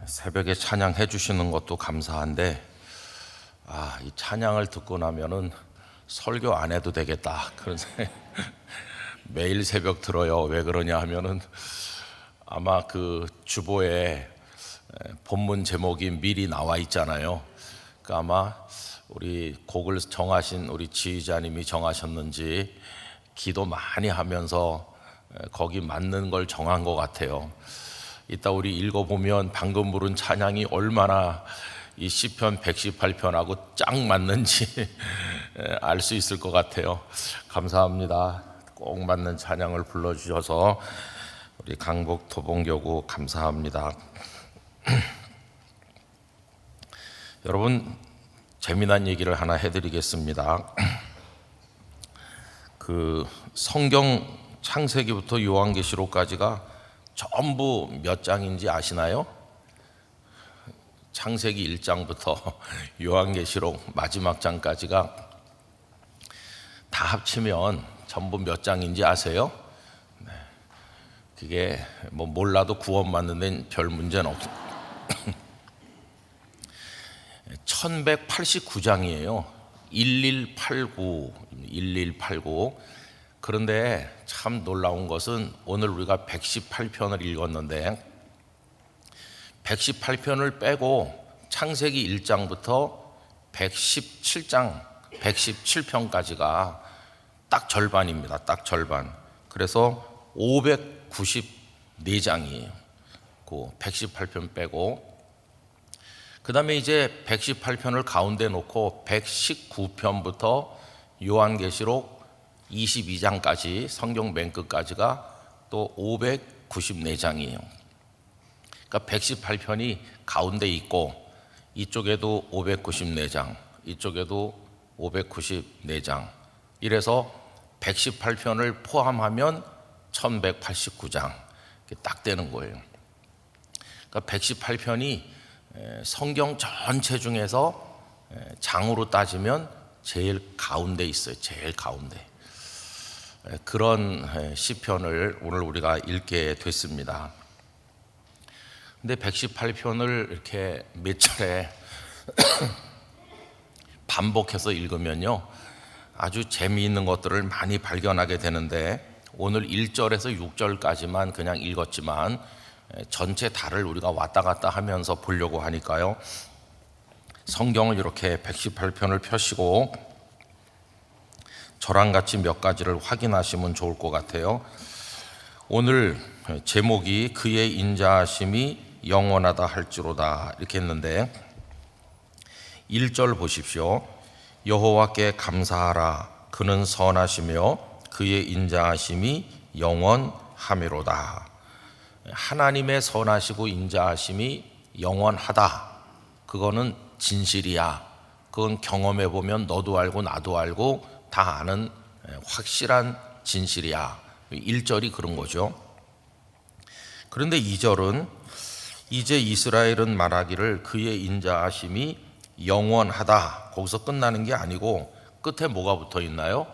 새벽에 찬양해 주시는 것도 감사한데 이 찬양을 듣고 나면은 설교 안 해도 되겠다 그런 생각. 매일 새벽 들어요. 왜 그러냐 하면은 아마 그 주보에 본문 제목이 미리 나와 있잖아요. 그러니까 아마 우리 곡을 정하신 우리 지휘자님이 정하셨는지 기도 많이 하면서 거기 맞는 걸 정한 것 같아요. 이따 우리 읽어보면 방금 부른 찬양이 얼마나 이 시편 118편하고 짝 맞는지 알 수 있을 것 같아요. 감사합니다. 꼭 맞는 찬양을 불러주셔서 우리 강복 도봉교구 감사합니다. 여러분, 재미난 얘기를 하나 해드리겠습니다. 그 성경 창세기부터 요한계시록까지가 전부 몇 장인지 아시나요? 창세기 1장부터 요한계시록 마지막 장까지가 다 합치면 전부 몇 장인지 아세요? 그게 뭐 몰라도 구원 받는 데는 별 문제는 없어요. 1189장이에요. 1189. 그런데 참 놀라운 것은 오늘 우리가 118편을 읽었는데 118편을 빼고 창세기 1장부터 117장, 117편까지가 딱 절반입니다. 딱 절반. 그래서 594장이에요. 그 118편 빼고. 그 다음에 이제 118편을 가운데 놓고 119편부터 요한계시록 22장까지 성경 맨 끝까지가 또 594장이에요. 그러니까 118편이 가운데 있고 이쪽에도 594장, 이쪽에도 594장. 이래서 118편을 포함하면 1189장 이렇게 딱 되는 거예요. 그러니까 118편이 성경 전체 중에서 장으로 따지면 제일 가운데 있어요. 제일 가운데. 그런 시편을 오늘 우리가 읽게 됐습니다. 근데 118편을 이렇게 몇 차례 반복해서 읽으면요 아주 재미있는 것들을 많이 발견하게 되는데 오늘 1절에서 6절까지만 그냥 읽었지만 전체 달을 우리가 왔다 갔다 하면서 보려고 하니까요 성경을 이렇게 118편을 펴시고 저랑 같이 몇 가지를 확인하시면 좋을 것 같아요. 오늘 제목이 그의 인자하심이 영원하다 할지로다 이렇게 했는데 1절 보십시오. 여호와께 감사하라. 그는 선하시며 그의 인자하심이 영원하미로다. 하나님의 선하시고 인자하심이 영원하다. 그거는 진실이야. 그건 경험해 보면 너도 알고 나도 알고 다 아는 확실한 진실이야. 1절이 그런 거죠. 그런데 2절은 이제 이스라엘은 말하기를 그의 인자하심이 영원하다. 거기서 끝나는 게 아니고 끝에 뭐가 붙어 있나요?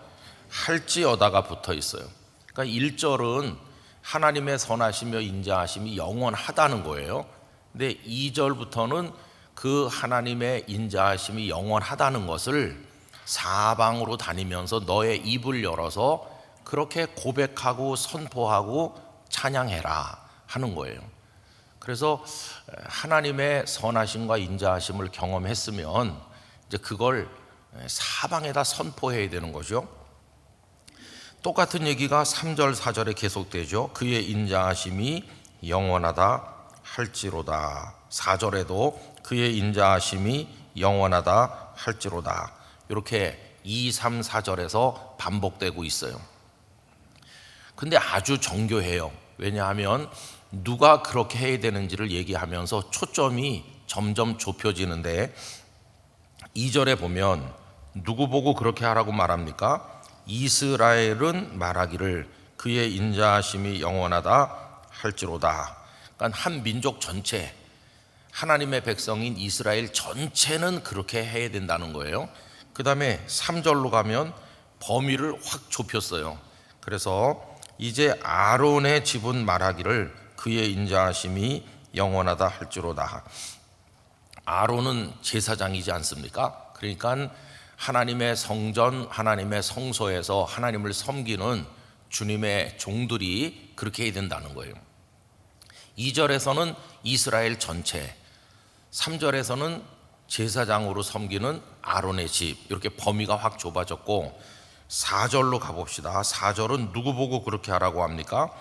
할지어다가 붙어 있어요. 그러니까 1절은 하나님의 선하시며 인자하심이 영원하다는 거예요. 근데 2절부터는 그 하나님의 인자하심이 영원하다는 것을 사방으로 다니면서 너의 입을 열어서 그렇게 고백하고 선포하고 찬양해라 하는 거예요. 그래서 하나님의 선하심과 인자하심을 경험했으면 이제 그걸 사방에다 선포해야 되는 거죠. 똑같은 얘기가 3절 4절에 계속되죠. 그의 인자하심이 영원하다 할지로다. 4절에도 그의 인자하심이 영원하다 할지로다. 이렇게 2, 3, 4절에서 반복되고 있어요. 근데 아주 정교해요. 왜냐하면 누가 그렇게 해야 되는지를 얘기하면서 초점이 점점 좁혀지는데 2절에 보면 누구 보고 그렇게 하라고 말합니까? 이스라엘은 말하기를 그의 인자하심이 영원하다 할지로다. 그러니까 한 민족 전체, 하나님의 백성인 이스라엘 전체는 그렇게 해야 된다는 거예요. 그 다음에 3절로 가면 범위를 확 좁혔어요. 그래서 이제 아론의 집은 말하기를 그의 인자하심이 영원하다 할지로다. 아론은 제사장이지 않습니까? 그러니까 하나님의 성전, 하나님의 성소에서 하나님을 섬기는 주님의 종들이 그렇게 해야 된다는 거예요. 2절에서는 이스라엘 전체, 3절에서는 제사장으로 섬기는 아론의 집, 이렇게 범위가 확 좁아졌고 4절로 가봅시다. 4절은 누구 보고 그렇게 하라고 합니까?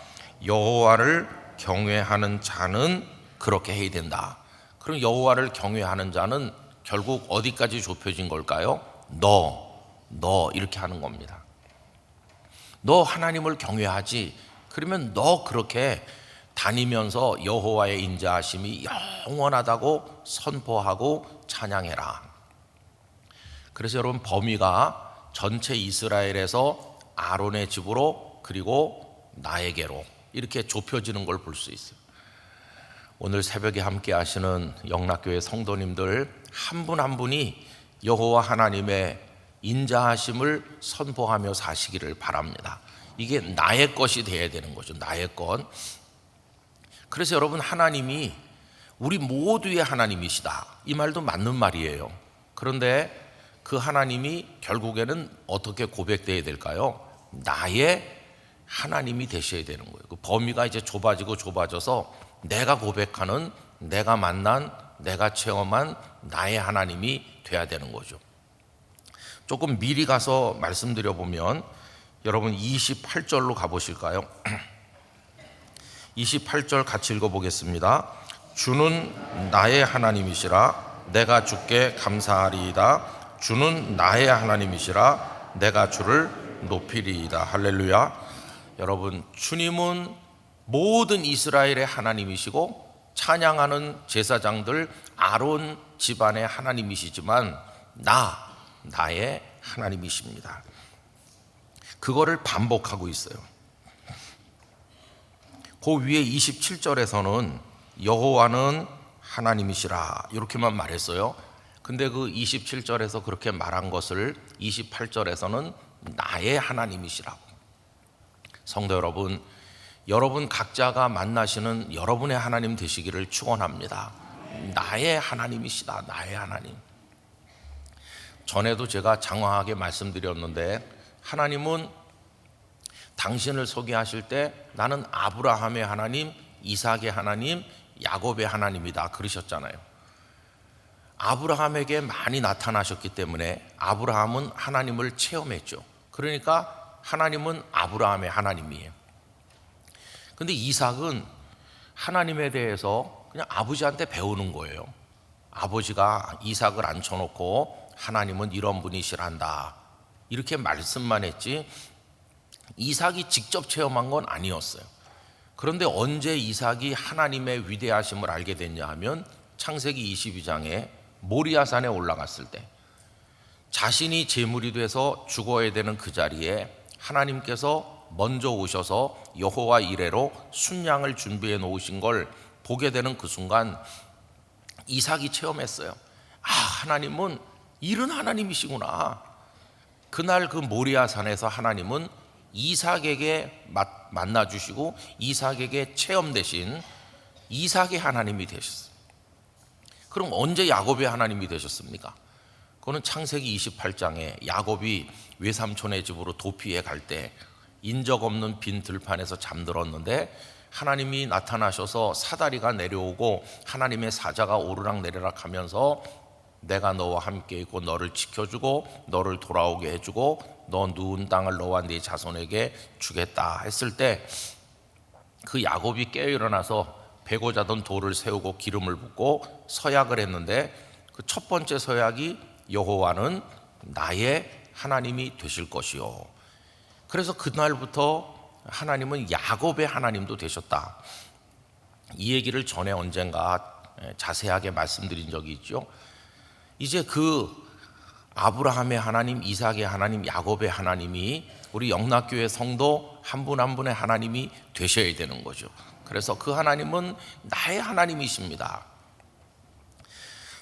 여호와를 경외하는 자는 그렇게 해야 된다. 그럼 여호와를 경외하는 자는 결국 어디까지 좁혀진 걸까요? 너 이렇게 하는 겁니다. 너 하나님을 경외하지? 그러면 너 그렇게 다니면서 여호와의 인자하심이 영원하다고 선포하고 찬양해라. 그래서 여러분, 범위가 전체 이스라엘에서 아론의 집으로 그리고 나에게로 이렇게 좁혀지는 걸 볼 수 있어요. 오늘 새벽에 함께 하시는 영락교회 성도님들 한 분 한 분이 여호와 하나님의 인자하심을 선포하며 사시기를 바랍니다. 이게 나의 것이 되어야 되는 거죠. 나의 것. 그래서 여러분, 하나님이 우리 모두의 하나님이시다, 이 말도 맞는 말이에요. 그런데 그 하나님이 결국에는 어떻게 고백되어야 될까요? 나의 하나님이 되셔야 되는 거예요. 그 범위가 이제 좁아져서 내가 고백하는, 내가 만난, 내가 체험한 나의 하나님이 돼야 되는 거죠. 조금 미리 가서 말씀드려 보면 여러분 28절로 가보실까요? 28절 같이 읽어보겠습니다. 주는 나의 하나님이시라 내가 주께 감사하리이다. 주는 나의 하나님이시라 내가 주를 높이리이다. 할렐루야. 여러분, 주님은 모든 이스라엘의 하나님이시고 찬양하는 제사장들 아론 집안의 하나님이시지만 나의 하나님이십니다. 그거를 반복하고 있어요. 그 위에 27절에서는 여호와는 하나님이시라 이렇게만 말했어요. 근데 그 27절에서 그렇게 말한 것을 28절에서는 나의 하나님이시라고. 성도 여러분, 여러분 각자가 만나시는 여러분의 하나님 되시기를 축원합니다. 나의 하나님이시다. 나의 하나님. 전에도 제가 장황하게 말씀드렸는데 하나님은 당신을 소개하실 때 나는 아브라함의 하나님, 이삭의 하나님, 야곱의 하나님이다 그러셨잖아요. 아브라함에게 많이 나타나셨기 때문에 아브라함은 하나님을 체험했죠. 그러니까 하나님은 아브라함의 하나님이에요. 근데 이삭은 하나님에 대해서 그냥 아버지한테 배우는 거예요. 아버지가 이삭을 앉혀놓고 하나님은 이런 분이시란다 이렇게 말씀만 했지 이삭이 직접 체험한 건 아니었어요. 그런데 언제 이삭이 하나님의 위대하심을 알게 됐냐 하면 창세기 22장에 모리아산에 올라갔을 때 자신이 제물이 돼서 죽어야 되는 그 자리에 하나님께서 먼저 오셔서 여호와 이레로 순양을 준비해 놓으신 걸 보게 되는 그 순간 이삭이 체험했어요. 아, 하나님은 이런 하나님이시구나. 그날 그 모리아산에서 하나님은 이삭에게 만나 주시고 이삭에게 체험 되신 이삭의 하나님이 되셨어요. 그럼 언제 야곱의 하나님이 되셨습니까? 그거는 창세기 28장에 야곱이 외삼촌의 집으로 도피해 갈 때 인적 없는 빈 들판에서 잠들었는데 하나님이 나타나셔서 사다리가 내려오고 하나님의 사자가 오르락내리락 하면서 내가 너와 함께 있고 너를 지켜주고 너를 돌아오게 해주고 너 누운 땅을 너와 네 자손에게 주겠다 했을 때 그 야곱이 깨어 일어나서 베고 자던 돌을 세우고 기름을 붓고 서약을 했는데 그 첫 번째 서약이 여호와는 나의 하나님이 되실 것이요. 그래서 그날부터 하나님은 야곱의 하나님도 되셨다. 이 얘기를 전에 언젠가 자세하게 말씀드린 적이 있죠. 이제 그 아브라함의 하나님, 이삭의 하나님, 야곱의 하나님이 우리 영락교회 성도 한 분 한 분의 하나님이 되셔야 되는 거죠. 그래서 그 하나님은 나의 하나님이십니다.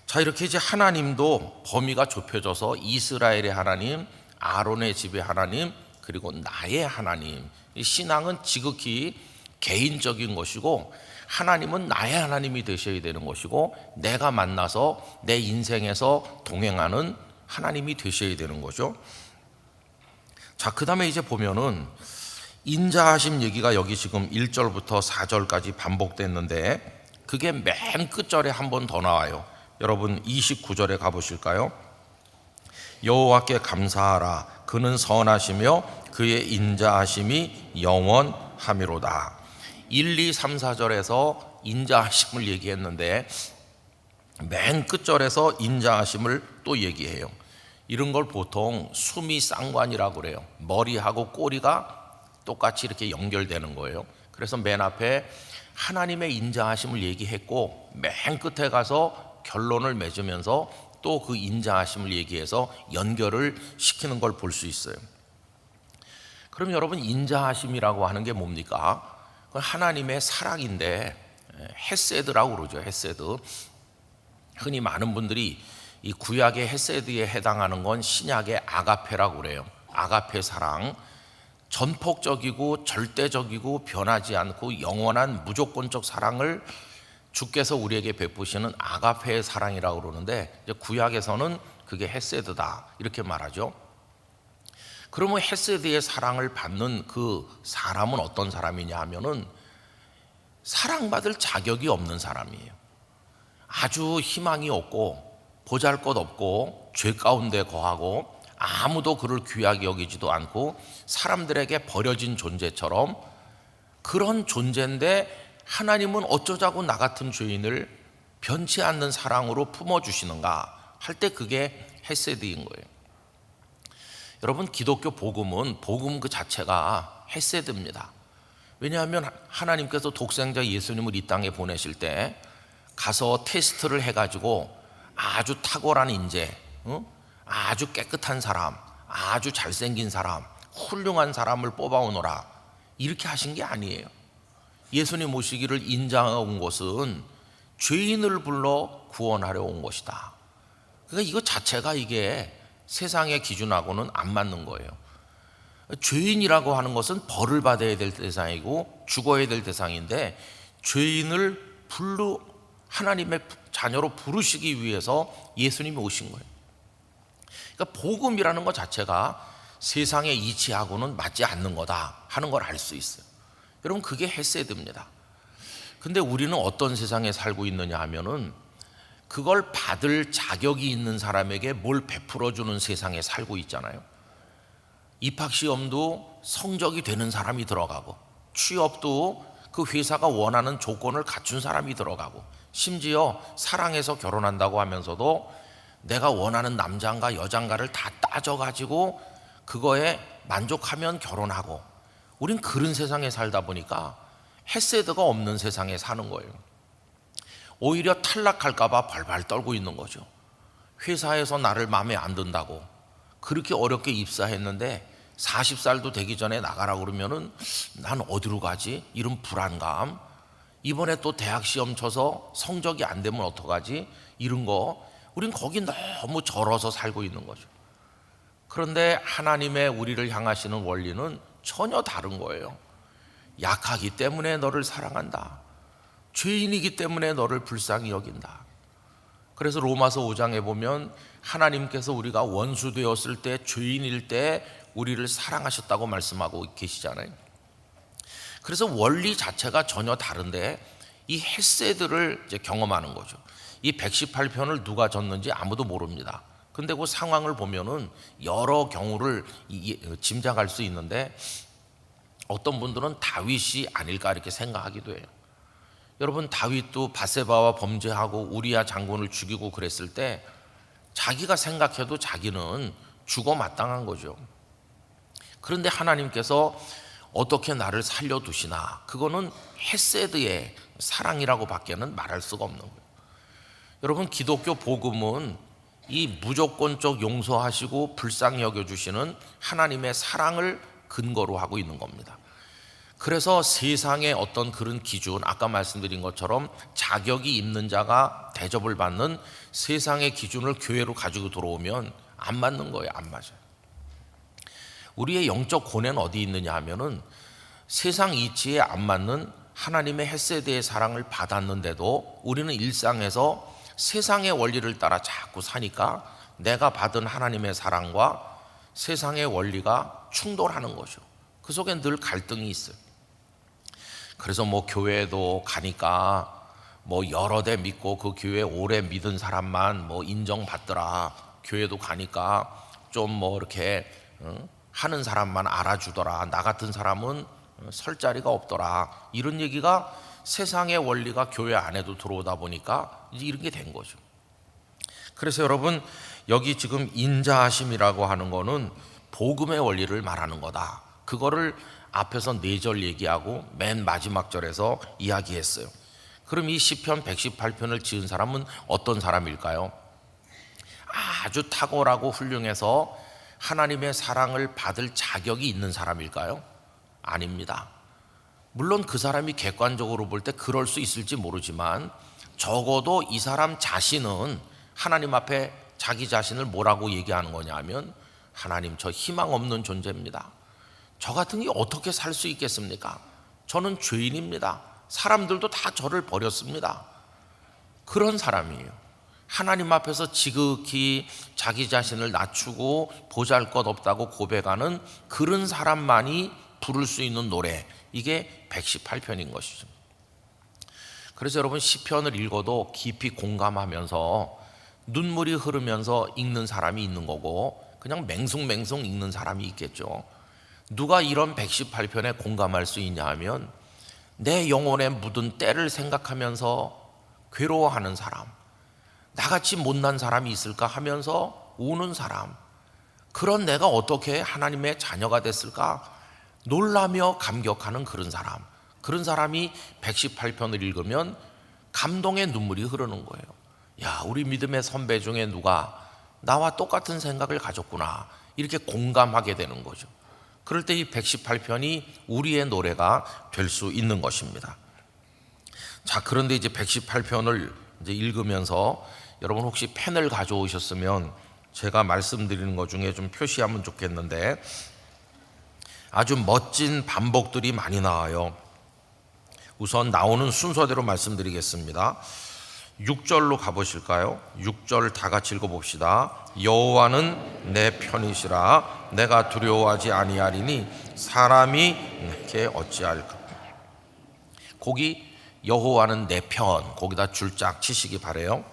자, 이렇게 이제 하나님도 범위가 좁혀져서 이스라엘의 하나님, 아론의 집의 하나님, 그리고 나의 하나님. 이 신앙은 지극히 개인적인 것이고 하나님은 나의 하나님이 되셔야 되는 것이고, 내가 만나서 내 인생에서 동행하는 하나님이 되셔야 되는 거죠. 자, 그 다음에 이제 보면은 인자하심 얘기가 여기 지금 1절부터 4절까지 반복됐는데, 그게 맨 끝절에 한 번 더 나와요. 여러분 29절에 가보실까요? 여호와께 감사하라. 그는 선하시며 그의 인자하심이 영원하미로다. 1, 2, 3, 4절에서 인자하심을 얘기했는데 맨 끝절에서 인자하심을 또 얘기해요. 이런 걸 보통 수미 쌍관이라고 그래요. 머리하고 꼬리가 똑같이 이렇게 연결되는 거예요. 그래서 맨 앞에 하나님의 인자하심을 얘기했고, 맨 끝에 가서 결론을 맺으면서 또 그 인자하심을 얘기해서 연결을 시키는 걸 볼 수 있어요. 그럼 여러분, 인자하심이라고 하는 게 뭡니까? 그건 하나님의 사랑인데, 헤세드라고 그러죠. 헤세드. 흔히 많은 분들이 이 구약의 헤세드에 해당하는 건 신약의 아가페라고 그래요. 아가페 사랑. 전폭적이고 절대적이고 변하지 않고 영원한 무조건적 사랑을 주께서 우리에게 베푸시는 아가페의 사랑이라고 그러는데, 이제 구약에서는 그게 헤세드다 이렇게 말하죠. 그러면 헤세드의 사랑을 받는 그 사람은 어떤 사람이냐 하면은 사랑받을 자격이 없는 사람이에요. 아주 희망이 없고 보잘것없고 죄 가운데 거하고 아무도 그를 귀하게 여기지도 않고 사람들에게 버려진 존재처럼 그런 존재인데, 하나님은 어쩌자고 나 같은 죄인을 변치 않는 사랑으로 품어주시는가 할 때 그게 헤세드인 거예요. 여러분, 기독교 복음은 복음 그 자체가 헤세드입니다. 왜냐하면 하나님께서 독생자 예수님을 이 땅에 보내실 때 가서 테스트를 해가지고 아주 탁월한 인재, 아주 깨끗한 사람, 아주 잘생긴 사람, 훌륭한 사람을 뽑아오너라 이렇게 하신 게 아니에요. 예수님 오시기를 인자한 것은 죄인을 불러 구원하려 온 것이다. 그러니까 이거 자체가 이게 세상의 기준하고는 안 맞는 거예요. 죄인이라고 하는 것은 벌을 받아야 될 대상이고 죽어야 될 대상인데, 죄인을 하나님의 자녀로 부르시기 위해서 예수님이 오신 거예요. 그러니까 복음이라는 것 자체가 세상의 이치하고는 맞지 않는 거다 하는 걸 알 수 있어요. 여러분, 그게 헤세드입니다. 근데 우리는 어떤 세상에 살고 있느냐 하면은 그걸 받을 자격이 있는 사람에게 뭘 베풀어주는 세상에 살고 있잖아요. 입학시험도 성적이 되는 사람이 들어가고, 취업도 그 회사가 원하는 조건을 갖춘 사람이 들어가고, 심지어 사랑해서 결혼한다고 하면서도 내가 원하는 남자인가 여자인가를 다 따져가지고 그거에 만족하면 결혼하고, 우린 그런 세상에 살다 보니까 헤세드가 없는 세상에 사는 거예요. 오히려 탈락할까 봐 발발 떨고 있는 거죠. 회사에서 나를 마음에 안 든다고 그렇게 어렵게 입사했는데 40살도 되기 전에 나가라고 그러면은 난 어디로 가지? 이런 불안감. 이번에 또 대학 시험 쳐서 성적이 안 되면 어떡하지? 이런 거. 우린 거기 너무 절어서 살고 있는 거죠. 그런데 하나님의 우리를 향하시는 원리는 전혀 다른 거예요. 약하기 때문에 너를 사랑한다. 죄인이기 때문에 너를 불쌍히 여긴다. 그래서 로마서 5장에 보면 하나님께서 우리가 원수 되었을 때, 죄인일 때 우리를 사랑하셨다고 말씀하고 계시잖아요. 그래서 원리 자체가 전혀 다른데 이 헤세드를 이제 경험하는 거죠. 이 118편을 누가 졌는지 아무도 모릅니다. 근데 그 상황을 보면은 여러 경우를 짐작할 수 있는데, 어떤 분들은 다윗이 아닐까 이렇게 생각하기도 해요. 여러분, 다윗도 바세바와 범죄하고 우리야 장군을 죽이고 그랬을 때 자기가 생각해도 자기는 죽어 마땅한 거죠. 그런데 하나님께서 어떻게 나를 살려두시나, 그거는 헤세드의 사랑이라고 밖에는 말할 수가 없는 거예요. 여러분, 기독교 복음은 이 무조건적 용서하시고 불쌍히 여겨주시는 하나님의 사랑을 근거로 하고 있는 겁니다. 그래서 세상의 어떤 그런 기준, 아까 말씀드린 것처럼 자격이 있는 자가 대접을 받는 세상의 기준을 교회로 가지고 들어오면 안 맞는 거예요. 안 맞아요. 우리의 영적 고뇌는 어디 있느냐 하면은 세상 이치에 안 맞는 하나님의 헤세드의 사랑을 받았는데도 우리는 일상에서 세상의 원리를 따라 자꾸 사니까 내가 받은 하나님의 사랑과 세상의 원리가 충돌하는 거죠. 그 속에 늘 갈등이 있어요. 그래서 뭐 교회도 가니까 뭐 여러 대 믿고 그 교회 오래 믿은 사람만 뭐 인정받더라. 교회도 가니까 좀 뭐 이렇게 하는 사람만 알아주더라. 나 같은 사람은 설 자리가 없더라. 이런 얘기가 세상의 원리가 교회 안에도 들어오다 보니까 이제 이런 게 된 거죠. 그래서 여러분, 여기 지금 인자하심이라고 하는 거는 복음의 원리를 말하는 거다. 그거를 앞에서 4절 얘기하고 맨 마지막 절에서 이야기했어요. 그럼 이 시편 118편을 지은 사람은 어떤 사람일까요? 아주 탁월하고 훌륭해서 하나님의 사랑을 받을 자격이 있는 사람일까요? 아닙니다. 물론 그 사람이 객관적으로 볼 때 그럴 수 있을지 모르지만 적어도 이 사람 자신은 하나님 앞에 자기 자신을 뭐라고 얘기하는 거냐 하면, 하나님, 저 희망 없는 존재입니다. 저 같은 게 어떻게 살 수 있겠습니까? 저는 죄인입니다. 사람들도 다 저를 버렸습니다. 그런 사람이에요. 하나님 앞에서 지극히 자기 자신을 낮추고 보잘것없다고 고백하는 그런 사람만이 부를 수 있는 노래, 이게 118편인 것이죠. 그래서 여러분, 시편을 읽어도 깊이 공감하면서 눈물이 흐르면서 읽는 사람이 있는 거고, 그냥 맹숭맹숭 읽는 사람이 있겠죠. 누가 이런 118편에 공감할 수 있냐 하면, 내 영혼에 묻은 때를 생각하면서 괴로워하는 사람, 나같이 못난 사람이 있을까 하면서 우는 사람, 그런 내가 어떻게 하나님의 자녀가 됐을까 놀라며 감격하는 그런 사람, 그런 사람이 118편을 읽으면 감동의 눈물이 흐르는 거예요. 야, 우리 믿음의 선배 중에 누가 나와 똑같은 생각을 가졌구나, 이렇게 공감하게 되는 거죠. 그럴 때 이 118편이 우리의 노래가 될 수 있는 것입니다. 자, 그런데 이제 118편을 이제 읽으면서 여러분 혹시 펜을 가져오셨으면 제가 말씀드리는 것 중에 좀 표시하면 좋겠는데, 아주 멋진 반복들이 많이 나와요. 우선 나오는 순서대로 말씀드리겠습니다. 6절로 가보실까요? 6절 다 같이 읽어봅시다. 여호와는 내 편이시라, 내가 두려워하지 아니하리니 사람이 내게 어찌할까. 거기 여호와는 내 편, 거기다 줄 쫙 치시기 바래요.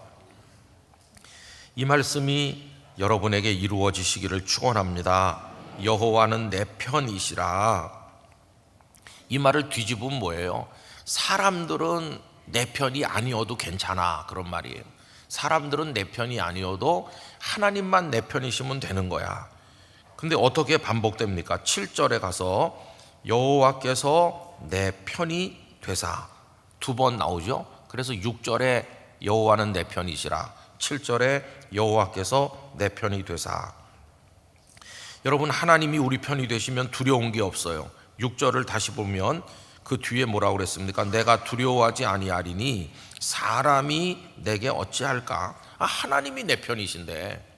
이 말씀이 여러분에게 이루어지시기를 축원합니다. 여호와는 내 편이시라. 이 말을 뒤집으면 뭐예요? 사람들은 내 편이 아니어도 괜찮아, 그런 말이에요. 사람들은 내 편이 아니어도 하나님만 내 편이시면 되는 거야. 근데 어떻게 반복됩니까? 7절에 가서 여호와께서 내 편이 되사, 2번 나오죠. 그래서 6절에 여호와는 내 편이시라, 7절에 여호와께서 내 편이 되사. 여러분, 하나님이 우리 편이 되시면 두려운 게 없어요. 6절을 다시 보면 그 뒤에 뭐라고 그랬습니까? 내가 두려워하지 아니하리니 사람이 내게 어찌할까. 하나님이 내 편이신데,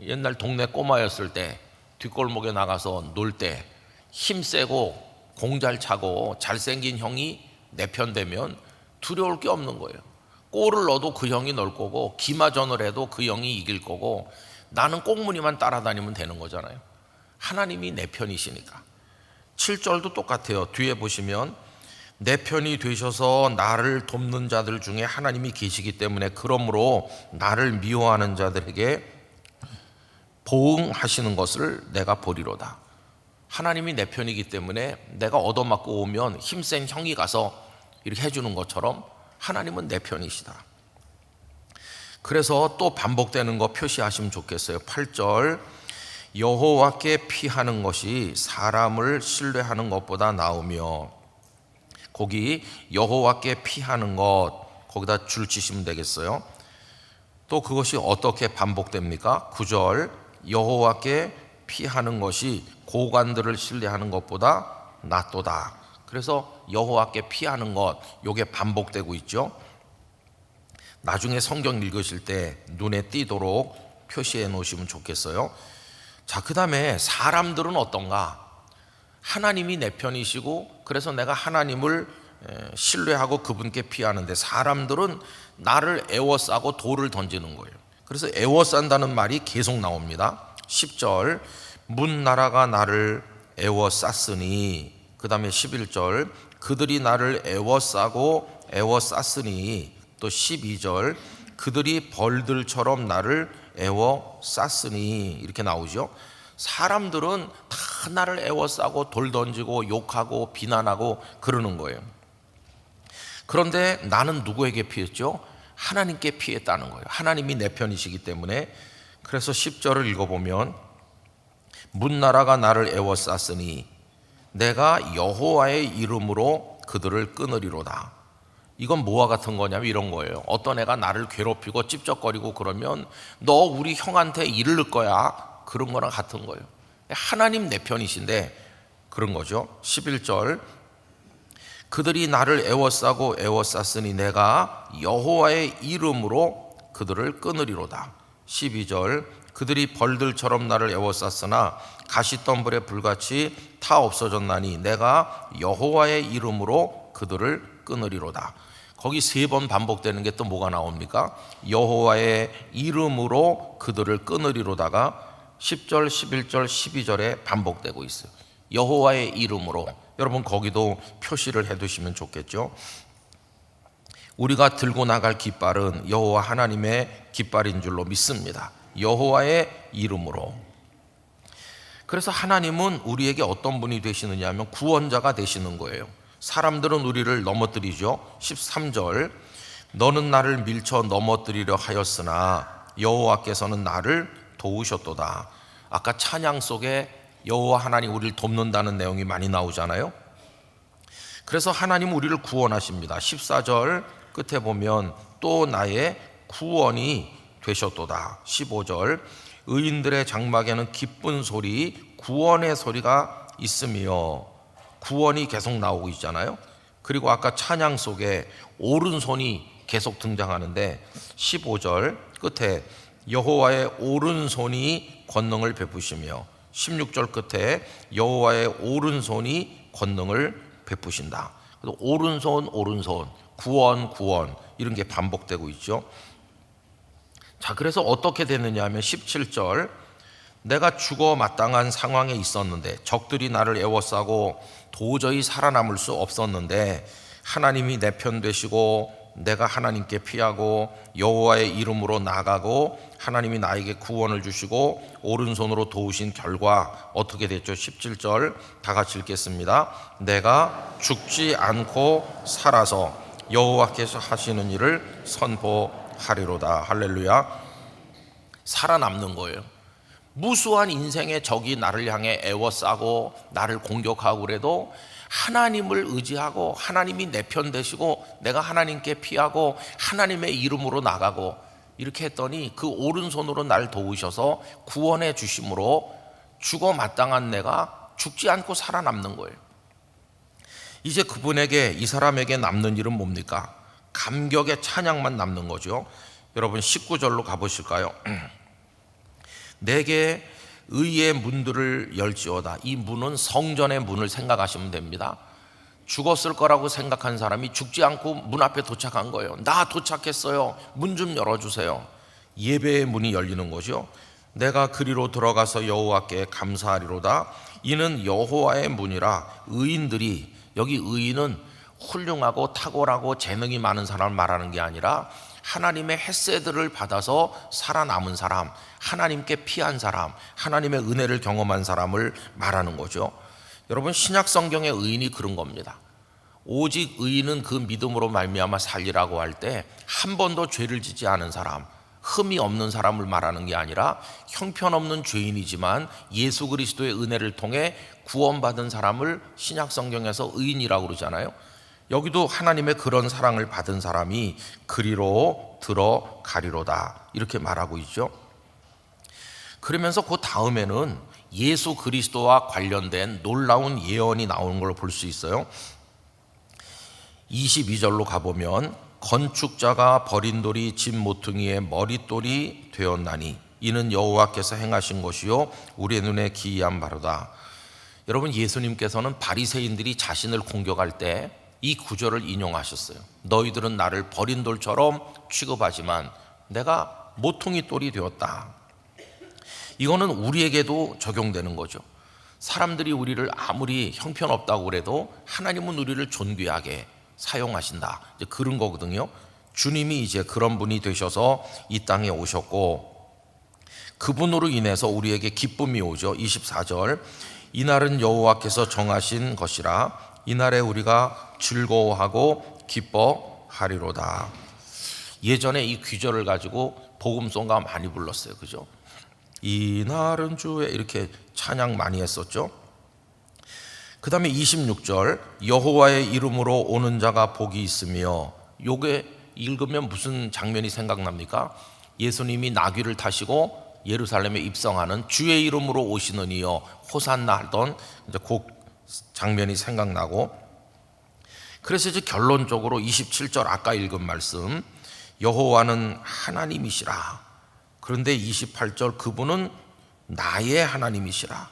옛날 동네 꼬마였을 때 뒷골목에 나가서 놀 때 힘세고 공 잘 차고 잘생긴 형이 내 편 되면 두려울 게 없는 거예요. 골을 넣어도 그 형이 넣을 거고, 기마전을 해도 그 형이 이길 거고, 나는 꽁무니만 따라다니면 되는 거잖아요. 하나님이 내 편이시니까. 7절도 똑같아요. 뒤에 보시면 내 편이 되셔서 나를 돕는 자들 중에 하나님이 계시기 때문에 그러므로 나를 미워하는 자들에게 보응하시는 것을 내가 보리로다. 하나님이 내 편이기 때문에 내가 얻어맞고 오면 힘센 형이 가서 이렇게 해주는 것처럼 하나님은 내 편이시다. 그래서 또 반복되는 거 표시하시면 좋겠어요. 8절, 여호와께 피하는 것이 사람을 신뢰하는 것보다 나으며, 거기 여호와께 피하는 것, 거기다 줄 치시면 되겠어요. 또 그것이 어떻게 반복됩니까? 9절, 여호와께 피하는 것이 고관들을 신뢰하는 것보다 낫도다. 그래서 여호와께 피하는 것, 요게 반복되고 있죠. 나중에 성경 읽으실 때 눈에 띄도록 표시해 놓으시면 좋겠어요. 자, 그 다음에 사람들은 어떤가? 하나님이 내 편이시고 그래서 내가 하나님을 신뢰하고 그분께 피하는데 사람들은 나를 애워싸고 돌을 던지는 거예요. 그래서 애워싼다는 말이 계속 나옵니다. 10절 문나라가 나를 애워쌌으니, 그 다음에 11절 그들이 나를 애워싸고 애워쌌으니, 또 12절 그들이 벌들처럼 나를 애워쌌으니, 이렇게 나오죠. 사람들은 다 나를 애워싸고 돌 던지고 욕하고 비난하고 그러는 거예요. 그런데 나는 누구에게 피했죠? 하나님께 피했다는 거예요. 하나님이 내 편이시기 때문에. 그래서 10절을 읽어보면 문나라가 나를 애워쌌으니 내가 여호와의 이름으로 그들을 끊으리로다. 이건 뭐와 같은 거냐면 이런 거예요. 어떤 애가 나를 괴롭히고 찝쩍거리고 그러면 너 우리 형한테 이를 거야, 그런 거랑 같은 거예요. 하나님 내 편이신데 그런 거죠. 11절 그들이 나를 애워싸고 애워쌌으니 내가 여호와의 이름으로 그들을 끊으리로다. 12절 그들이 벌들처럼 나를 애워쌌으나 가시덤불에 불같이 타 없어졌나니 내가 여호와의 이름으로 그들을 끊으리로다. 거기 3번 반복되는 게 또 뭐가 나옵니까? 여호와의 이름으로 그들을 끊으리로다가 10절, 11절, 12절에 반복되고 있어요. 여호와의 이름으로. 여러분 거기도 표시를 해두시면 좋겠죠. 우리가 들고 나갈 깃발은 여호와 하나님의 깃발인 줄로 믿습니다. 여호와의 이름으로. 그래서 하나님은 우리에게 어떤 분이 되시느냐 하면 구원자가 되시는 거예요. 사람들은 우리를 넘어뜨리죠. 13절 너는 나를 밀쳐 넘어뜨리려 하였으나 여호와께서는 나를 도우셨도다. 아까 찬양 속에 여호와 하나님 우리를 돕는다는 내용이 많이 나오잖아요. 그래서 하나님은 우리를 구원하십니다. 14절 끝에 보면 또 나의 구원이 되셨도다. 15절 의인들의 장막에는 기쁜 소리, 구원의 소리가 있으며, 구원이 계속 나오고 있잖아요. 그리고 아까 찬양 속에 오른손이 계속 등장하는데 15절 끝에 여호와의 오른손이 권능을 베푸시며, 16절 끝에 여호와의 오른손이 권능을 베푸신다. 그래서 오른손 구원 이런 게 반복되고 있죠. 자, 그래서 어떻게 됐느냐 하면 17절 내가 죽어 마땅한 상황에 있었는데 적들이 나를 애워싸고 도저히 살아남을 수 없었는데 하나님이 내 편 되시고 내가 하나님께 피하고 여호와의 이름으로 나가고 하나님이 나에게 구원을 주시고 오른손으로 도우신 결과 어떻게 됐죠? 17절 다 같이 읽겠습니다. 내가 죽지 않고 살아서 여호와께서 하시는 일을 선포하리로다. 할렐루야. 살아남는 거예요. 무수한 인생의 적이 나를 향해 애워싸고 나를 공격하고 그래도 하나님을 의지하고 하나님이 내 편 되시고 내가 하나님께 피하고 하나님의 이름으로 나가고 이렇게 했더니 그 오른손으로 날 도우셔서 구원해 주심으로 죽어 마땅한 내가 죽지 않고 살아남는 거예요. 이제 그분에게, 이 사람에게 남는 일은 뭡니까? 감격의 찬양만 남는 거죠. 여러분 19절로 가보실까요? 내게 의의 문들을 열지어다. 이 문은 성전의 문을 생각하시면 됩니다. 죽었을 거라고 생각한 사람이 죽지 않고 문 앞에 도착한 거예요. 나 도착했어요. 문 좀 열어주세요. 예배의 문이 열리는 거죠. 내가 그리로 들어가서 여호와께 감사하리로다. 이는 여호와의 문이라. 의인들이, 여기 의인은 훌륭하고 탁월하고 재능이 많은 사람을 말하는 게 아니라 하나님의 햇새들을 받아서 살아남은 사람, 하나님께 피한 사람, 하나님의 은혜를 경험한 사람을 말하는 거죠. 여러분 신약 성경의 의인이 그런 겁니다. 오직 의인은 그 믿음으로 말미암아 살리라고 할 때 한 번도 죄를 짓지 않은 사람, 흠이 없는 사람을 말하는 게 아니라 형편없는 죄인이지만 예수 그리스도의 은혜를 통해 구원받은 사람을 신약 성경에서 의인이라고 그러잖아요. 여기도 하나님의 그런 사랑을 받은 사람이 그리로 들어가리로다 이렇게 말하고 있죠. 그러면서 그 다음에는 예수 그리스도와 관련된 놀라운 예언이 나오는 걸 볼 수 있어요. 22절로 가보면 건축자가 버린 돌이 집 모퉁이의 머릿돌이 되었나니 이는 여호와께서 행하신 것이요 우리의 눈에 기이한 바로다. 여러분, 예수님께서는 바리새인들이 자신을 공격할 때 이 구절을 인용하셨어요. 너희들은 나를 버린 돌처럼 취급하지만 내가 모퉁이 돌이 되었다. 이거는 우리에게도 적용되는 거죠. 사람들이 우리를 아무리 형편없다고 그래도 하나님은 우리를 존귀하게 사용하신다, 이제 그런 거거든요. 주님이 이제 그런 분이 되셔서 이 땅에 오셨고, 그분으로 인해서 우리에게 기쁨이 오죠. 24절, 이날은 여호와께서 정하신 것이라 이날에 우리가 즐거워하고 기뻐하리로다. 예전에 이 귀절을 가지고 복음송가 많이 불렀어요. 그죠? 이날은 주의, 이렇게 찬양 많이 했었죠. 그 다음에 26절, 여호와의 이름으로 오는 자가 복이 있으며, 요게 읽으면 무슨 장면이 생각납니까? 예수님이 나귀를 타시고 예루살렘에 입성하는 주의 이름으로 오시는 이여 호산나 하던 이제 그 장면이 생각나고, 그래서 이제 결론적으로 27절 아까 읽은 말씀, 여호와는 하나님이시라. 그런데 28절, 그분은 나의 하나님이시라.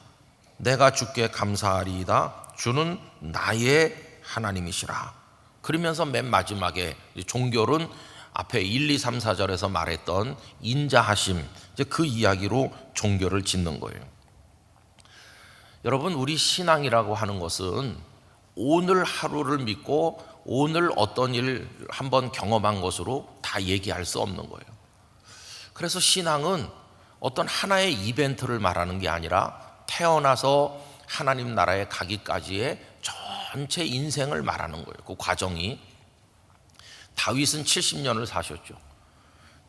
내가 주께 감사하리이다. 주는 나의 하나님이시라. 그러면서 맨 마지막에 종결은 앞에 1, 2, 3, 4절에서 말했던 인자하심, 이제 그 이야기로 종결을 짓는 거예요. 여러분, 우리 신앙이라고 하는 것은 오늘 하루를 믿고 오늘 어떤 일 한번 경험한 것으로 다 얘기할 수 없는 거예요. 그래서 신앙은 어떤 하나의 이벤트를 말하는 게 아니라 태어나서 하나님 나라에 가기까지의 전체 인생을 말하는 거예요. 그 과정이. 다윗은 70년을 사셨죠.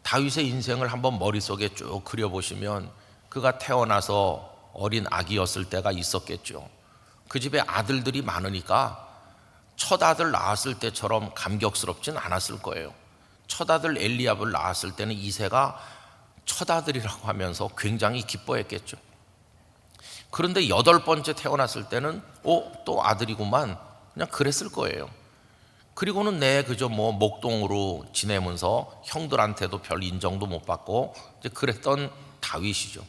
다윗의 인생을 한번 머릿속에 쭉 그려보시면 그가 태어나서 어린 아기였을 때가 있었겠죠. 그 집에 아들들이 많으니까 첫 아들 낳았을 때처럼 감격스럽진 않았을 거예요. 첫 아들 엘리압을 낳았을 때는 이새가 첫 아들이라고 하면서 굉장히 기뻐했겠죠. 그런데 8번째 태어났을 때는 또 아들이구만, 그냥 그랬을 거예요. 그리고는 그저 목동으로 지내면서 형들한테도 별 인정도 못 받고 이제 그랬던 다윗이죠.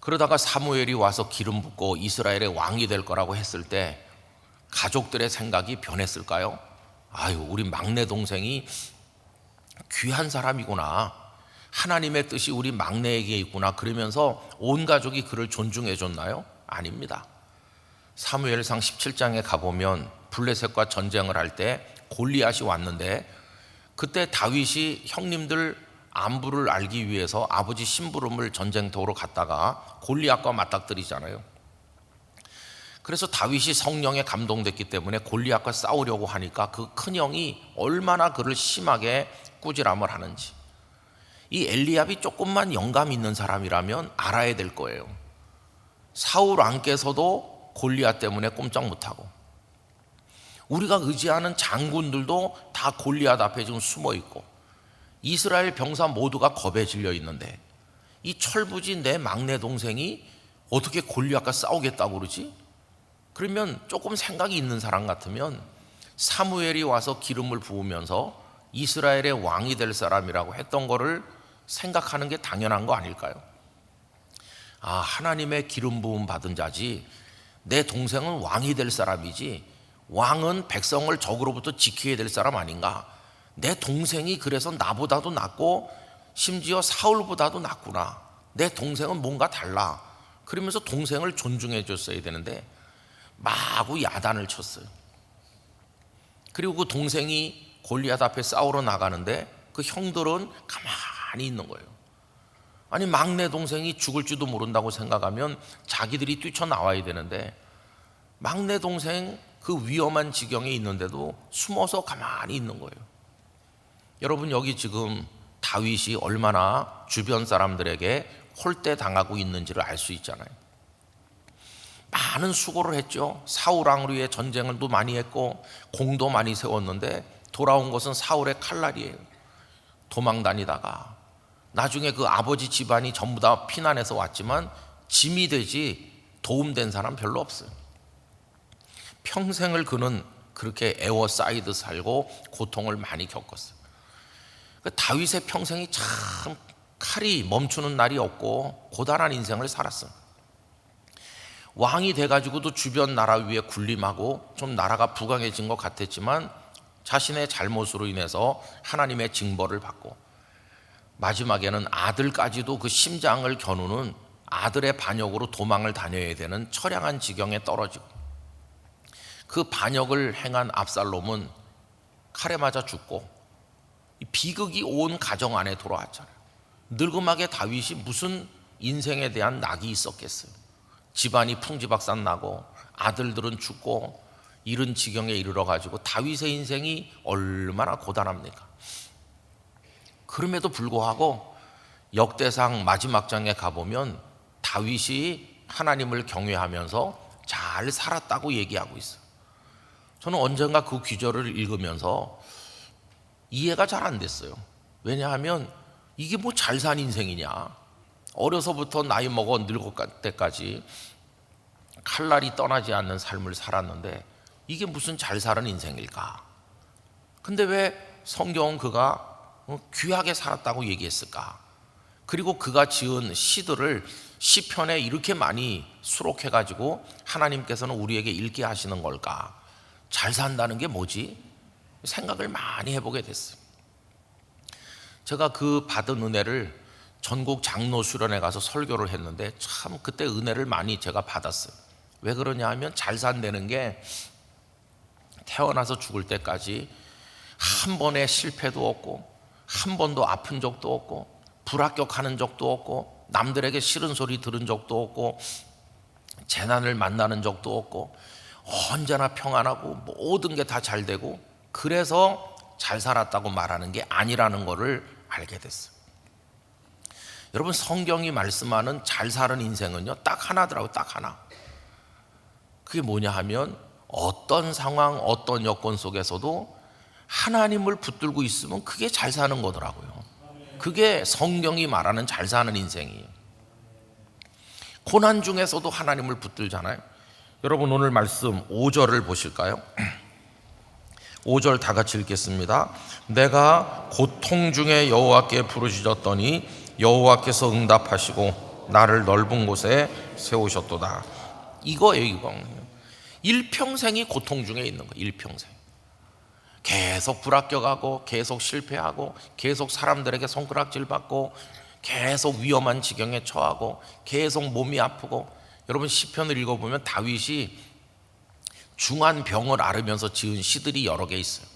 그러다가 사무엘이 와서 기름 붓고 이스라엘의 왕이 될 거라고 했을 때 가족들의 생각이 변했을까요? 아유, 우리 막내 동생이 귀한 사람이구나, 하나님의 뜻이 우리 막내에게 있구나, 그러면서 온 가족이 그를 존중해 줬나요? 아닙니다. 사무엘상 17장에 가보면 블레셋과 전쟁을 할 때 골리앗이 왔는데, 그때 다윗이 형님들 안부를 알기 위해서 아버지 심부름을 전쟁터로 갔다가 골리앗과 맞닥뜨리잖아요. 그래서 다윗이 성령에 감동됐기 때문에 골리앗과 싸우려고 하니까 그 큰형이 얼마나 그를 심하게 꾸지람을 하는지, 이 엘리압이 조금만 영감 있는 사람이라면 알아야 될 거예요. 사울 왕께서도 골리앗 때문에 꼼짝 못하고, 우리가 의지하는 장군들도 다 골리앗 앞에 지금 숨어 있고, 이스라엘 병사 모두가 겁에 질려 있는데 이 철부지 내 막내 동생이 어떻게 골리앗과 싸우겠다고 그러지? 그러면 조금 생각이 있는 사람 같으면 사무엘이 와서 기름을 부으면서 이스라엘의 왕이 될 사람이라고 했던 거를 생각하는 게 당연한 거 아닐까요? 아, 하나님의 기름 부음 받은 자지, 내 동생은 왕이 될 사람이지, 왕은 백성을 적으로부터 지켜야 될 사람 아닌가? 내 동생이 그래서 나보다도 낫고 심지어 사울보다도 낫구나, 내 동생은 뭔가 달라, 그러면서 동생을 존중해 줬어야 되는데 마구 야단을 쳤어요. 그리고 그 동생이 골리앗 앞에 싸우러 나가는데 그 형들은 가만히 있는 거예요. 아니, 막내 동생이 죽을지도 모른다고 생각하면 자기들이 뛰쳐나와야 되는데 막내 동생 그 위험한 지경에 있는데도 숨어서 가만히 있는 거예요. 여러분, 여기 지금 다윗이 얼마나 주변 사람들에게 홀대당하고 있는지를 알 수 있잖아요. 많은 수고를 했죠. 사울 왕을 위해 전쟁을 또 많이 했고 공도 많이 세웠는데 돌아온 것은 사울의 칼날이에요. 도망 다니다가 나중에 그 아버지 집안이 전부 다 피난해서 왔지만 짐이 되지 도움된 사람 별로 없어요. 평생을 그는 그렇게 에워싸이듯 살고 고통을 많이 겪었어요. 다윗의 평생이 참 칼이 멈추는 날이 없고 고단한 인생을 살았어요. 왕이 돼가지고도 주변 나라 위에 군림하고 좀 나라가 부강해진 것 같았지만 자신의 잘못으로 인해서 하나님의 징벌을 받고 마지막에는 아들까지도 그 심장을 겨누는 아들의 반역으로 도망을 다녀야 되는 처량한 지경에 떨어지고, 그 반역을 행한 압살롬은 칼에 맞아 죽고 비극이 온 가정 안에 돌아왔잖아요. 늙음하게 다윗이 무슨 인생에 대한 낙이 있었겠어요. 집안이 풍지박산 나고 아들들은 죽고 이런 지경에 이르러가지고 다윗의 인생이 얼마나 고단합니까? 그럼에도 불구하고 역대상 마지막 장에 가보면 다윗이 하나님을 경외하면서 잘 살았다고 얘기하고 있어요. 저는 언젠가 그 귀절을 읽으면서 이해가 잘 안 됐어요. 왜냐하면 이게 뭐 잘 산 인생이냐, 어려서부터 나이 먹어 늙을 때까지 칼날이 떠나지 않는 삶을 살았는데 이게 무슨 잘 사는 인생일까? 근데 왜 성경은 그가 귀하게 살았다고 얘기했을까? 그리고 그가 지은 시들을 시편에 이렇게 많이 수록해가지고 하나님께서는 우리에게 읽게 하시는 걸까? 잘 산다는 게 뭐지? 생각을 많이 해보게 됐어요. 제가 그 받은 은혜를 전국 장로 수련회 가서 설교를 했는데 참 그때 은혜를 많이 제가 받았어요. 왜 그러냐 하면 잘 산다는 게 태어나서 죽을 때까지 한 번의 실패도 없고 한 번도 아픈 적도 없고 불합격하는 적도 없고 남들에게 싫은 소리 들은 적도 없고 재난을 만나는 적도 없고 언제나 평안하고 모든 게 다 잘 되고, 그래서 잘 살았다고 말하는 게 아니라는 것을 알게 됐어요. 여러분, 성경이 말씀하는 잘 사는 인생은요 딱 하나더라고요. 딱 하나. 그게 뭐냐 하면 어떤 상황, 어떤 여건 속에서도 하나님을 붙들고 있으면 그게 잘 사는 거더라고요. 그게 성경이 말하는 잘 사는 인생이에요. 고난 중에서도 하나님을 붙들잖아요. 여러분, 오늘 말씀 5절을 보실까요? 5절 다 같이 읽겠습니다. 내가 고통 중에 여호와께 부르짖었더니 여호와께서 응답하시고 나를 넓은 곳에 세우셨도다. 이거예요, 이거. 일평생이 고통 중에 있는 거예요. 일평생 계속 불합격하고 계속 실패하고 계속 사람들에게 손가락질 받고 계속 위험한 지경에 처하고 계속 몸이 아프고. 여러분, 시편을 읽어보면 다윗이 중한 병을 앓으면서 지은 시들이 여러 개 있어요.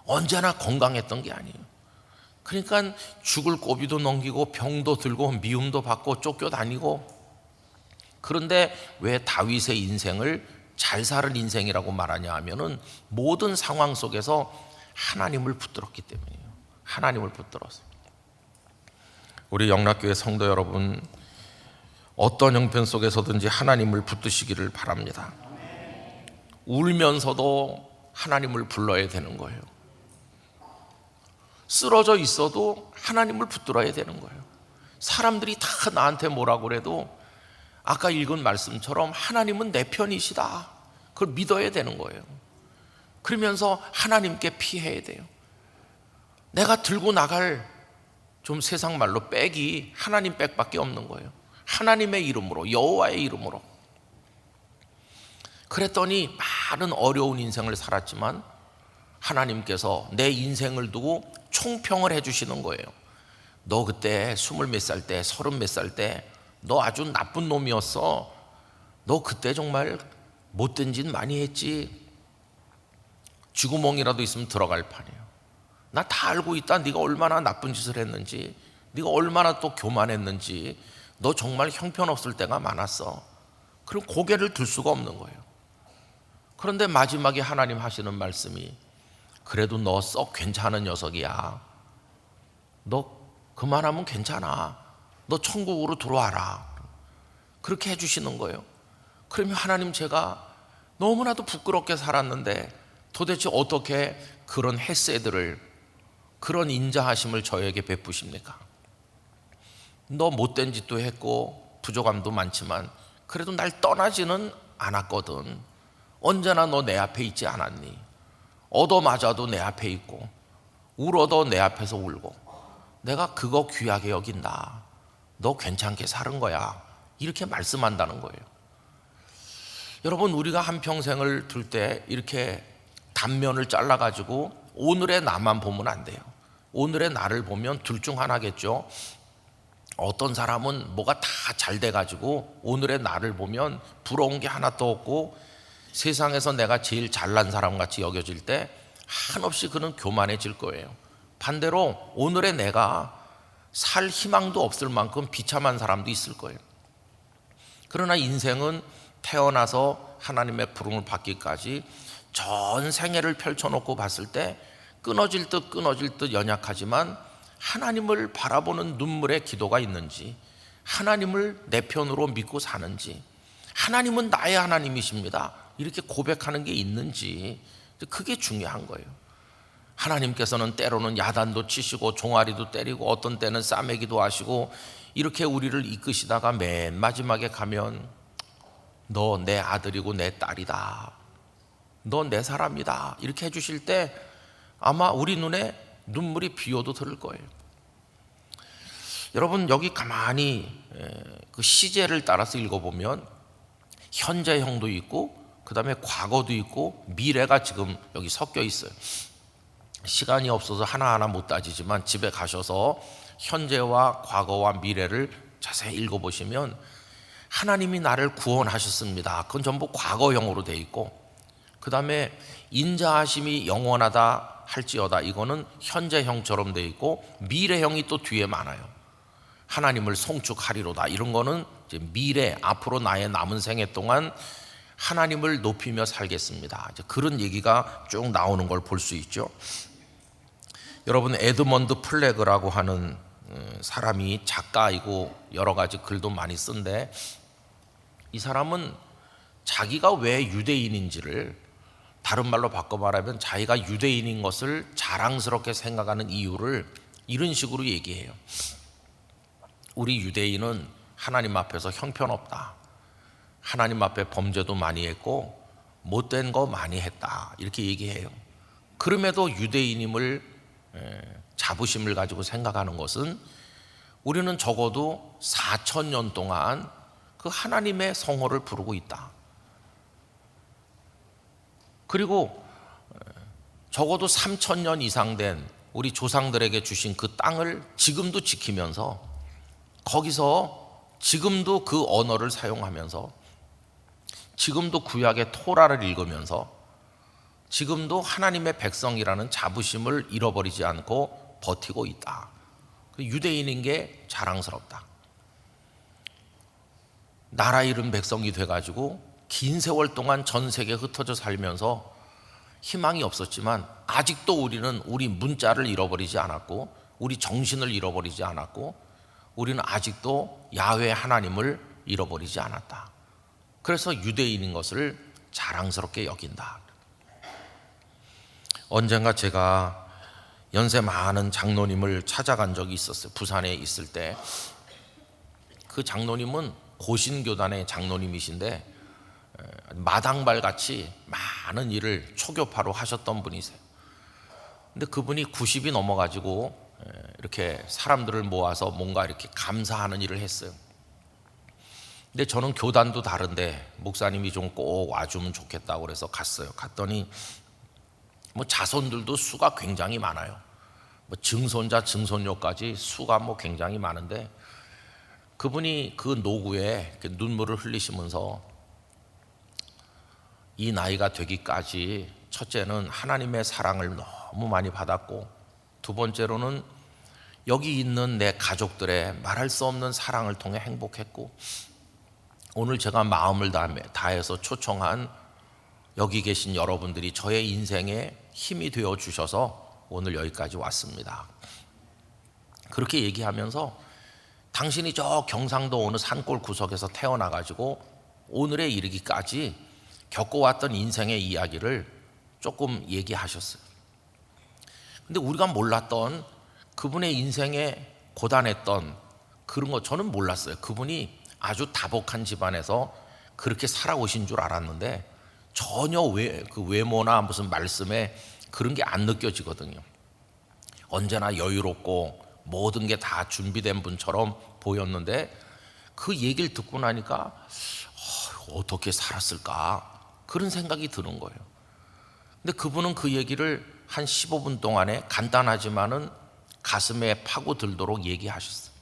언제나 건강했던 게 아니에요. 그러니까 죽을 고비도 넘기고 병도 들고 미움도 받고 쫓겨다니고. 그런데 왜 다윗의 인생을 잘 사는 인생이라고 말하냐 하면은 모든 상황 속에서 하나님을 붙들었기 때문이에요. 하나님을 붙들었어요. 우리 영락교회 성도 여러분, 어떤 형편 속에서든지 하나님을 붙드시기를 바랍니다. 울면서도 하나님을 불러야 되는 거예요. 쓰러져 있어도 하나님을 붙들어야 되는 거예요. 사람들이 다 나한테 뭐라고 그래도 아까 읽은 말씀처럼 하나님은 내 편이시다, 그걸 믿어야 되는 거예요. 그러면서 하나님께 피해야 돼요. 내가 들고 나갈 좀 세상 말로 백이 하나님 백밖에 없는 거예요. 하나님의 이름으로, 여호와의 이름으로. 그랬더니 많은 어려운 인생을 살았지만 하나님께서 내 인생을 두고 총평을 해주시는 거예요. 너 그때 20 몇 살 때, 30 몇 살 때 너 아주 나쁜 놈이었어. 너 그때 정말 못된 짓 많이 했지. 쥐구멍이라도 있으면 들어갈 판이에요. 나 다 알고 있다. 네가 얼마나 나쁜 짓을 했는지, 네가 얼마나 또 교만했는지. 너 정말 형편없을 때가 많았어. 그럼 고개를 들 수가 없는 거예요. 그런데 마지막에 하나님 하시는 말씀이 그래도 너 썩 괜찮은 녀석이야. 너 그만하면 괜찮아. 너 천국으로 들어와라. 그렇게 해주시는 거예요. 그러면 하나님, 제가 너무나도 부끄럽게 살았는데 도대체 어떻게 그런 헤세드를, 그런 인자하심을 저에게 베푸십니까? 너 못된 짓도 했고 부족함도 많지만 그래도 날 떠나지는 않았거든. 언제나 너 내 앞에 있지 않았니? 얻어맞아도 내 앞에 있고 울어도 내 앞에서 울고. 내가 그거 귀하게 여긴다. 너 괜찮게 사는 거야. 이렇게 말씀한다는 거예요. 여러분, 우리가 한평생을 둘 때 이렇게 단면을 잘라가지고 오늘의 나만 보면 안 돼요. 오늘의 나를 보면 둘 중 하나겠죠. 어떤 사람은 뭐가 다 잘 돼가지고 오늘의 나를 보면 부러운 게 하나도 없고 세상에서 내가 제일 잘난 사람 같이 여겨질 때 한없이 그는 교만해질 거예요. 반대로 오늘의 내가 살 희망도 없을 만큼 비참한 사람도 있을 거예요. 그러나 인생은 태어나서 하나님의 부름을 받기까지 전 생애를 펼쳐놓고 봤을 때 끊어질 듯 연약하지만 하나님을 바라보는 눈물의 기도가 있는지, 하나님을 내 편으로 믿고 사는지, 하나님은 나의 하나님이십니다 이렇게 고백하는 게 있는지, 그게 중요한 거예요. 하나님께서는 때로는 야단도 치시고 종아리도 때리고 어떤 때는 싸매기도 하시고 이렇게 우리를 이끄시다가 맨 마지막에 가면 너 내 아들이고 내 딸이다, 너 내 사람이다 이렇게 해주실 때 아마 우리 눈에 눈물이 비어도 들을 거예요. 여러분, 여기 가만히 그 시제를 따라서 읽어보면 현재형도 있고 그 다음에 과거도 있고 미래가 지금 여기 섞여 있어요. 시간이 없어서 하나하나 못 따지지만 집에 가셔서 현재와 과거와 미래를 자세히 읽어보시면 하나님이 나를 구원하셨습니다, 그건 전부 과거형으로 돼 있고, 그 다음에 인자하심이 영원하다 할지어다, 이거는 현재형처럼 돼 있고, 미래형이 또 뒤에 많아요. 하나님을 송축하리로다, 이런 거는 이제 미래, 앞으로 나의 남은 생애 동안 하나님을 높이며 살겠습니다, 이제 그런 얘기가 쭉 나오는 걸 볼 수 있죠. 여러분, 에드먼드 플래그라고 하는 사람이 작가이고 여러 가지 글도 많이 쓴데, 이 사람은 자기가 왜 유대인인지를, 다른 말로 바꿔 말하면 자기가 유대인인 것을 자랑스럽게 생각하는 이유를 이런 식으로 얘기해요. 우리 유대인은 하나님 앞에서 형편없다, 하나님 앞에 범죄도 많이 했고 못된 거 많이 했다, 이렇게 얘기해요. 그럼에도 유대인임을 자부심을 가지고 생각하는 것은 우리는 적어도 4,000년 동안 그 하나님의 성호를 부르고 있다, 그리고 적어도 3,000년 이상 된 우리 조상들에게 주신 그 땅을 지금도 지키면서 거기서 지금도 그 언어를 사용하면서 지금도 구약의 토라를 읽으면서 지금도 하나님의 백성이라는 자부심을 잃어버리지 않고 버티고 있다. 유대인인 게 자랑스럽다. 나라 잃은 백성이 돼가지고 긴 세월 동안 전 세계에 흩어져 살면서 희망이 없었지만 아직도 우리는 우리 문자를 잃어버리지 않았고 우리 정신을 잃어버리지 않았고 우리는 아직도 야훼 하나님을 잃어버리지 않았다. 그래서 유대인인 것을 자랑스럽게 여긴다. 언젠가 제가 연세 많은 장로님을 찾아간 적이 있었어요. 부산에 있을 때. 그 장로님은 고신교단의 장로님이신데 마당발같이 많은 일을 초교파로 하셨던 분이세요. 근데 그분이 90이 넘어가지고 이렇게 사람들을 모아서 뭔가 이렇게 감사하는 일을 했어요. 근데 저는 교단도 다른데 목사님이 좀 꼭 와주면 좋겠다고 그래서 갔어요. 갔더니 뭐 자손들도 수가 굉장히 많아요. 뭐 증손자, 증손녀까지 수가 뭐 굉장히 많은데 그분이 그 노구에 눈물을 흘리시면서 이 나이가 되기까지 첫째는 하나님의 사랑을 너무 많이 받았고 두 번째로는 여기 있는 내 가족들의 말할 수 없는 사랑을 통해 행복했고 오늘 제가 마음을 다해서 초청한 여기 계신 여러분들이 저의 인생에 힘이 되어 주셔서 오늘 여기까지 왔습니다. 그렇게 얘기하면서 당신이 저 경상도 어느 산골 구석에서 태어나가지고 오늘에 이르기까지 겪어왔던 인생의 이야기를 조금 얘기하셨어요. 근데 우리가 몰랐던 그분의 인생에 고단했던 그런 거 저는 몰랐어요. 그분이 아주 다복한 집안에서 그렇게 살아오신 줄 알았는데 전혀 그 외모나 무슨 말씀에 그런 게 안 느껴지거든요. 언제나 여유롭고 모든 게 다 준비된 분처럼 보였는데 그 얘기를 듣고 나니까 어떻게 살았을까? 그런 생각이 드는 거예요. 근데 그분은 그 얘기를 한 15분 동안에 간단하지만은 가슴에 파고들도록 얘기하셨어요.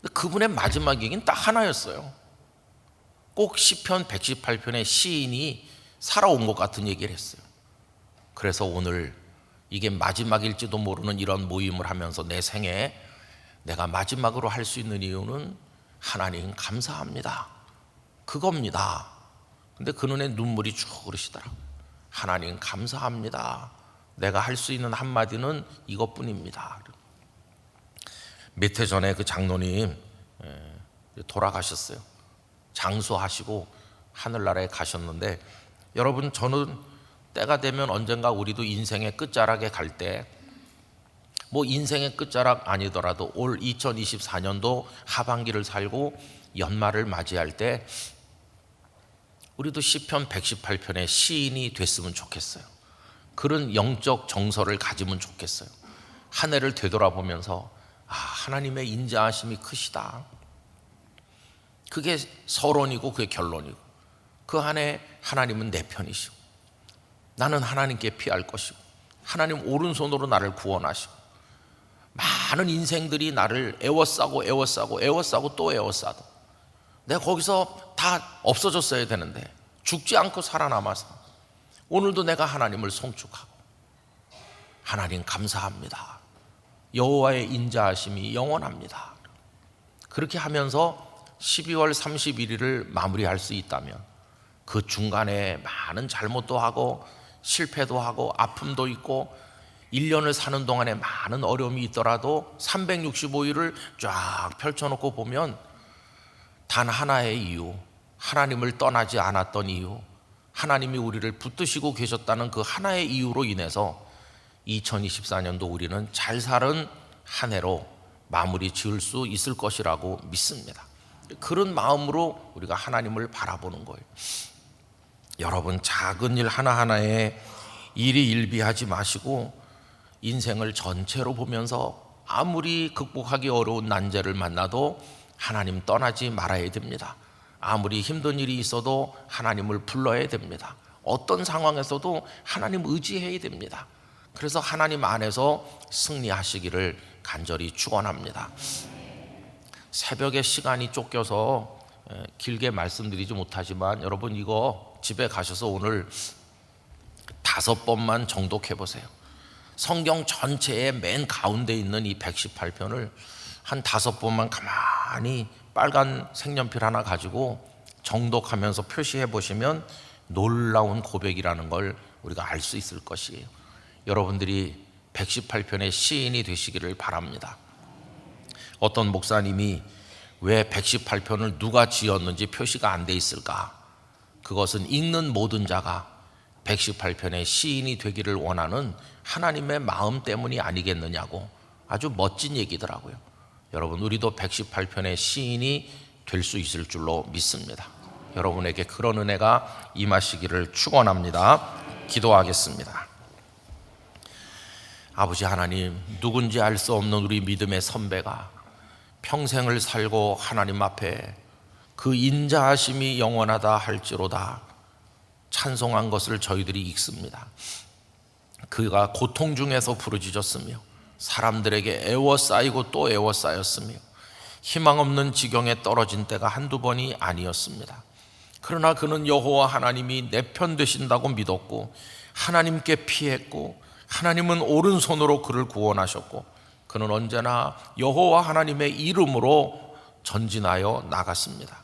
근데 그분의 마지막 얘기는 딱 하나였어요. 꼭 시편 118편의 시인이 살아온 것 같은 얘기를 했어요. 그래서 오늘 이게 마지막일지도 모르는 이런 모임을 하면서 내 생에 내가 마지막으로 할 수 있는 이유는 하나님 감사합니다, 그겁니다. 근데 그 눈에 눈물이 쭉 흐르시더라고요. 하나님 감사합니다, 내가 할 수 있는 한마디는 이것뿐입니다. 몇 해 전에 그 장로님 돌아가셨어요. 장수하시고 하늘나라에 가셨는데, 여러분, 저는 때가 되면 언젠가 우리도 인생의 끝자락에 갈 때, 뭐 인생의 끝자락 아니더라도 올 2024년도 하반기를 살고 연말을 맞이할 때 우리도 시편 118편의 시인이 됐으면 좋겠어요. 그런 영적 정서를 가지면 좋겠어요. 한 해를 되돌아보면서 하나님의 인자하심이 크시다, 그게 서론이고 그게 결론이고, 그 한 해 하나님은 내 편이시고 나는 하나님께 피할 것이고 하나님 오른손으로 나를 구원하시고, 많은 인생들이 나를 애워싸고 또 애워싸도 내가 거기서 다 없어졌어야 되는데 죽지 않고 살아남아서 오늘도 내가 하나님을 송축하고, 하나님 감사합니다, 여호와의 인자하심이 영원합니다. 그렇게 하면서 12월 31일을 마무리할 수 있다면, 그 중간에 많은 잘못도 하고 실패도 하고 아픔도 있고 1년을 사는 동안에 많은 어려움이 있더라도 365일을 쫙 펼쳐놓고 보면 단 하나의 이유, 하나님을 떠나지 않았던 이유, 하나님이 우리를 붙드시고 계셨다는 그 하나의 이유로 인해서 2024년도 우리는 잘 사는 한 해로 마무리 지을 수 있을 것이라고 믿습니다. 그런 마음으로 우리가 하나님을 바라보는 거예요. 여러분, 작은 일 하나하나에 일이 일비하지 마시고 인생을 전체로 보면서 아무리 극복하기 어려운 난제를 만나도 하나님 떠나지 말아야 됩니다. 아무리 힘든 일이 있어도 하나님을 불러야 됩니다. 어떤 상황에서도 하나님 의지해야 됩니다. 그래서 하나님 안에서 승리하시기를 간절히 축원합니다. 새벽에 시간이 쫓겨서 길게 말씀드리지 못하지만, 여러분 이거 집에 가셔서 오늘 5번만 정독해 보세요. 성경 전체의 맨 가운데 있는 이 118편을 한 5번만 가만히 빨간 색연필 하나 가지고 정독하면서 표시해 보시면 놀라운 고백이라는 걸 우리가 알 수 있을 것이에요. 여러분들이 118편의 시인이 되시기를 바랍니다. 어떤 목사님이 왜 118편을 누가 지었는지 표시가 안 돼 있을까? 그것은 읽는 모든 자가 118편의 시인이 되기를 원하는 하나님의 마음 때문이 아니겠느냐고, 아주 멋진 얘기더라고요. 여러분, 우리도 118편의 시인이 될 수 있을 줄로 믿습니다. 여러분에게 그런 은혜가 임하시기를 축원합니다. 기도하겠습니다. 아버지 하나님, 누군지 알 수 없는 우리 믿음의 선배가 평생을 살고 하나님 앞에 그 인자하심이 영원하다 할지로다 찬송한 것을 저희들이 읽습니다. 그가 고통 중에서 부르짖었으며 사람들에게 애워싸이고 또 애워싸였으며 희망 없는 지경에 떨어진 때가 한두 번이 아니었습니다. 그러나 그는 여호와 하나님이 내 편 되신다고 믿었고 하나님께 피했고 하나님은 오른손으로 그를 구원하셨고 그는 언제나 여호와 하나님의 이름으로 전진하여 나갔습니다.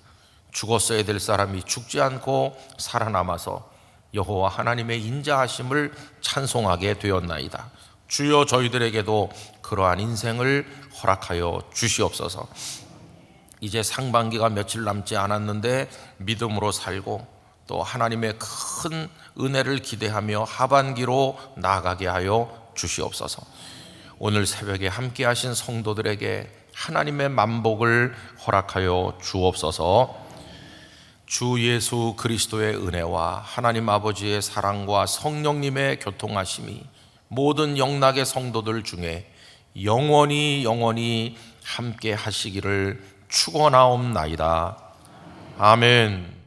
죽었어야 될 사람이 죽지 않고 살아남아서 여호와 하나님의 인자하심을 찬송하게 되었나이다. 주여, 저희들에게도 그러한 인생을 허락하여 주시옵소서. 이제 상반기가 며칠 남지 않았는데 믿음으로 살고 또 하나님의 큰 은혜를 기대하며 하반기로 나아가게 하여 주시옵소서. 오늘 새벽에 함께 하신 성도들에게 하나님의 만복을 허락하여 주옵소서. 주 예수 그리스도의 은혜와 하나님 아버지의 사랑과 성령님의 교통하심이 모든 영락의 성도들 중에 영원히 함께 하시기를 축원하옵나이다. 아멘.